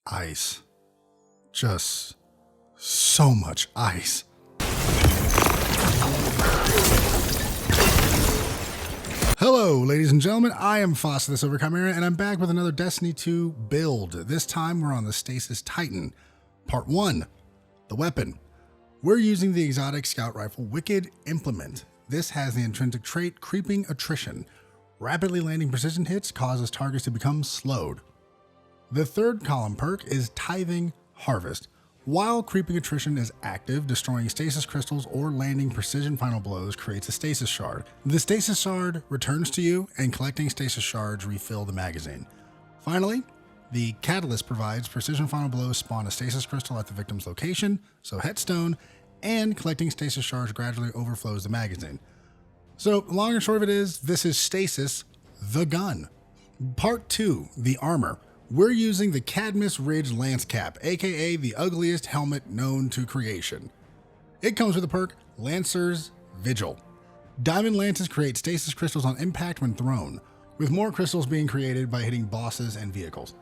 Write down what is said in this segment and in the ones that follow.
Ice. Just so much ice. Hello, ladies and gentlemen. I am Fasa, this over chimera, and I'm back with another Destiny 2 build. This time we're on the Stasis Titan. Part 1, the weapon. We're using the exotic scout rifle Wicked Implement. This has the intrinsic trait Creeping Attrition. Rapidly landing precision hits causes targets to become slowed. The third column perk is Tithing Harvest. While Creeping Attrition is active, destroying stasis crystals or landing precision final blows creates a stasis shard. The stasis shard returns to you, and collecting stasis shards refill the magazine. Finally, the Catalyst provides precision final blows spawn a stasis crystal at the victim's location, so headstone, and collecting stasis shards gradually overflows the magazine. So, long and short of it is, this is Stasis, the gun. Part 2, the armor. We're using the Cadmus Ridge Lance Cap, aka the ugliest helmet known to creation. It comes with the perk Lancer's Vigil. Diamond lances create stasis crystals on impact when thrown, with more crystals being created by hitting bosses and vehicles.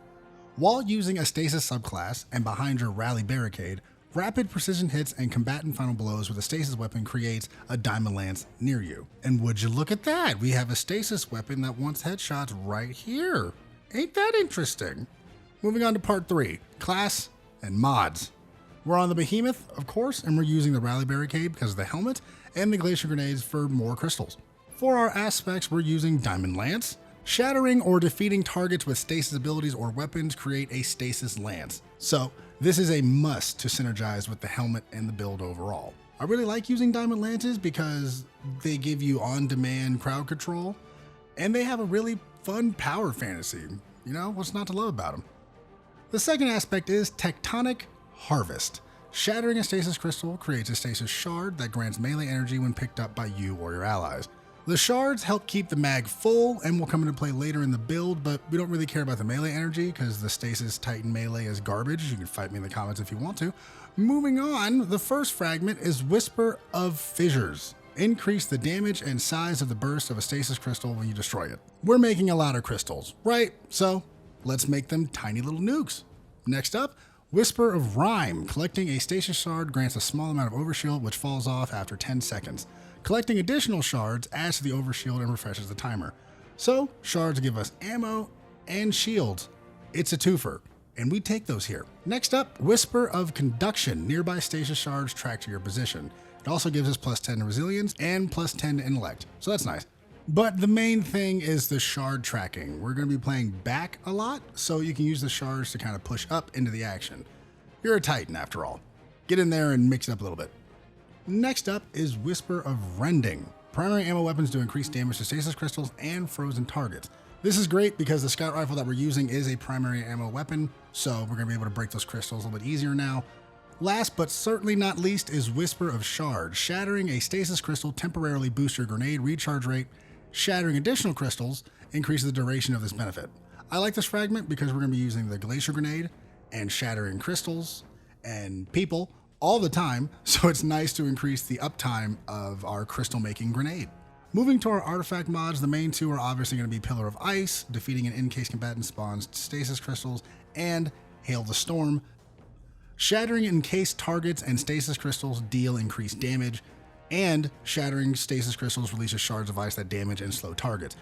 While using a stasis subclass and behind your rally barricade, rapid precision hits and combatant final blows with a stasis weapon creates a diamond lance near you. And would you look at that? We have a stasis weapon that wants headshots right here. Ain't that interesting? Moving on to part 3, class and mods. We're on the Behemoth, of course, and we're using the Rally Barricade because of the helmet and the Glacier Grenades for more crystals. For our aspects, we're using Diamond Lance. Shattering or defeating targets with stasis abilities or weapons create a stasis lance. So this is a must to synergize with the helmet and the build overall. I really like using Diamond Lances because they give you on-demand crowd control, and they have a really fun power fantasy. You know, what's not to love about them? The second aspect is Tectonic Harvest. Shattering a stasis crystal creates a stasis shard that grants melee energy when picked up by you or your allies. The shards help keep the mag full and will come into play later in the build, but we don't really care about the melee energy because the Stasis Titan melee is garbage. You can fight me in the comments if you want to. Moving on, the first fragment is Whisper of Fissures. Increase the damage and size of the burst of a stasis crystal when you destroy it. We're making a lot of crystals, right? So let's make them tiny little nukes. Next up, Whisper of Rhyme. Collecting a stasis shard grants a small amount of overshield which falls off after 10 seconds. Collecting additional shards adds to the overshield and refreshes the timer. So shards give us ammo and shields. It's a twofer, and we take those here. Next up, Whisper of Conduction. Nearby stasis shards track to your position. It also gives us plus 10 to resilience and plus 10 to intellect, so that's nice. But the main thing is the shard tracking. We're going to be playing back a lot, so you can use the shards to kind of push up into the action. You're a Titan after all. Get in there and mix it up a little bit. Next up is Whisper of Rending. Primary ammo weapons do increased damage to stasis crystals and frozen targets. This is great because the scout rifle that we're using is a primary ammo weapon, so we're going to be able to break those crystals a little bit easier now. Last but certainly not least is Whisper of Shard. Shattering a stasis crystal temporarily boosts your grenade recharge rate. Shattering additional crystals increases the duration of this benefit. I like this fragment because we're going to be using the Glacier Grenade and shattering crystals and people all the time, so it's nice to increase the uptime of our crystal making grenade. Moving to our artifact mods, the main two are obviously going to be Pillar of Ice. Defeating an encased combatant spawns stasis crystals, and Hail the Storm. Shattering encased targets and stasis crystals deal increased damage, and shattering stasis crystals releases shards of ice that damage and slow targets.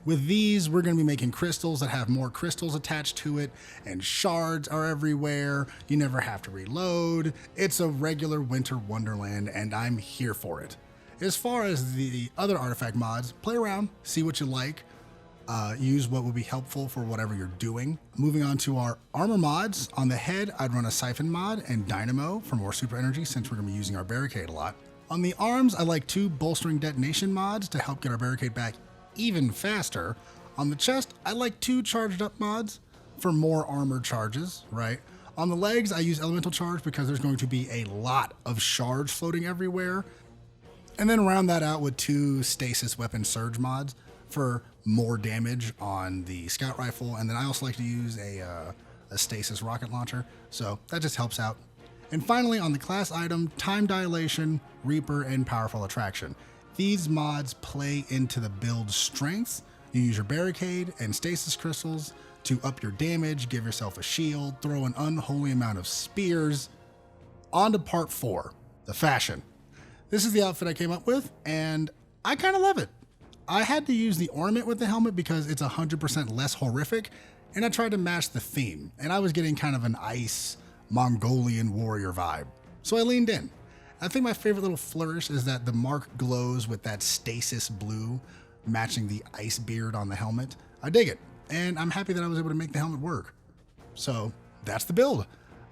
With these, we're going to be making crystals that have more crystals attached to it, and shards are everywhere. You never have to reload. It's a regular winter wonderland, and I'm here for it. As far as the other artifact mods, play around, see what you like. Use what will be helpful for whatever you're doing. Moving on to our armor mods. On the head, I'd run a Siphon mod and Dynamo for more super energy since we're going to be using our barricade a lot. On the arms, I like 2 bolstering detonation mods to help get our barricade back even faster. On the chest, I like 2 charged up mods for more armor charges, right? On the legs, I use elemental charge because there's going to be a lot of shards floating everywhere. And then round that out with 2 stasis weapon surge mods for more damage on the scout rifle. And then I also like to use a stasis rocket launcher, so that just helps out. And finally, on the class item, Time Dilation, Reaper, and Powerful Attraction. These mods play into the build's strengths, You use your barricade and stasis crystals to up your damage, give yourself a shield, throw an unholy amount of spears. On to part 4, the fashion. This is the outfit I came up with, and I kind of love it. I had to use the ornament with the helmet because it's 100% less horrific, and I tried to match the theme, and I was getting kind of an ice Mongolian warrior vibe. So I leaned in. I think my favorite little flourish is that the mark glows with that stasis blue, matching the ice beard on the helmet. I dig it, and I'm happy that I was able to make the helmet work. So that's the build.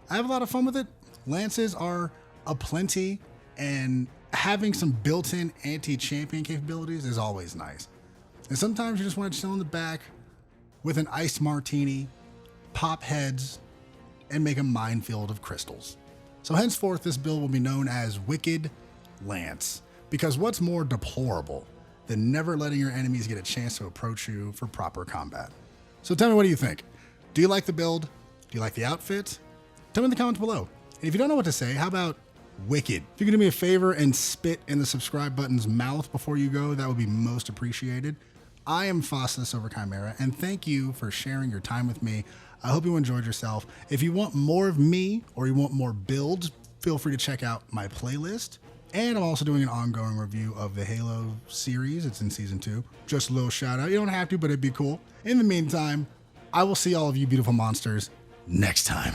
I have a lot of fun with it. Lances are aplenty, and having some built-in anti-champion capabilities is always nice. And sometimes you just want to chill in the back with an iced martini, pop heads, and make a minefield of crystals. So henceforth, this build will be known as Wicked Lance, because what's more deplorable than never letting your enemies get a chance to approach you for proper combat? So tell me, what do you think? Do you like the build? Do you like the outfit? Tell me in the comments below. And if you don't know what to say, how about Wicked? If you could do me a favor and spit in the subscribe button's mouth before you go, that would be most appreciated. I am Fasa, the Silver Chimera, and thank you for sharing your time with me. I hope you enjoyed yourself. If you want more of me or you want more builds, feel free to check out my playlist. And I'm also doing an ongoing review of the Halo series. It's in season 2. Just a little shout out. You don't have to, but it'd be cool. In the meantime, I will see all of you beautiful monsters next time.